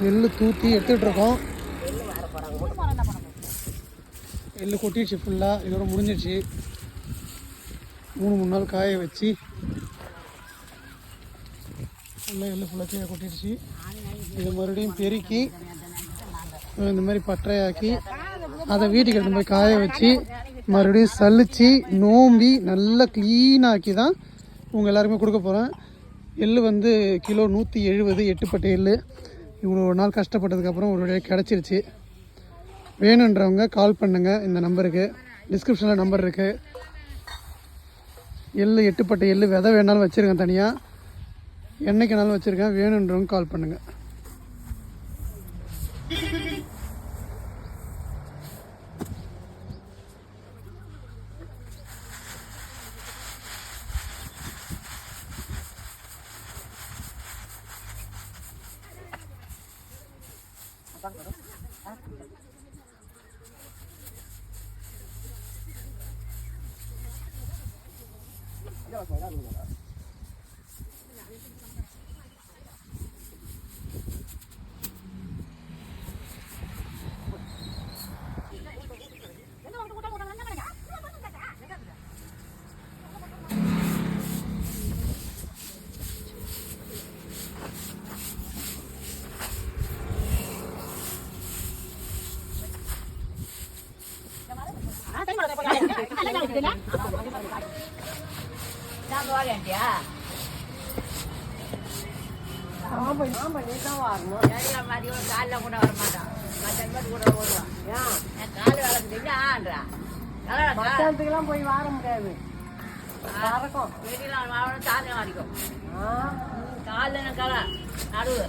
நெல் தூற்றி எடுத்துகிட்ருக்கோம். நெல் கொட்டிடுச்சு ஃபுல்லாக, இதோட முடிஞ்சிடுச்சு. 3 நாள் காய வச்சு ஃபுல்லாக நெல் ஃபுல்லாக கீழே கொட்டிடுச்சு. இதை மறுபடியும் பெருக்கி இந்த மாதிரி பட்டறையாக்கி அதை வீட்டுக்கு எடுத்து போய் காய வச்சு மறுபடியும் சலிச்சு நோம்பி நல்லா க்ளீனாக்கி தான் உங்கள் எல்லாருமே கொடுக்க போகிறேன். எள் வந்து கிலோ 170, 8 பட்டை எள். இவ்வளோ நாள் கஷ்டப்பட்டதுக்கப்புறம் ஒரு வழியாக கிடச்சிருச்சு. வேணுன்றவங்க கால் பண்ணுங்கள், இந்த நம்பருக்கு டிஸ்கிரிப்ஷனில் நம்பர் இருக்குது. எள் 8 பட்டை எள் விதை வேணாலும் வச்சுருக்கேன், தனியாக என்னைக்கு வேணாலும் வச்சுருக்கேன். வேணுன்றவங்க கால் பண்ணுங்கள். போய் வார முடியாது. காலைல நடுவு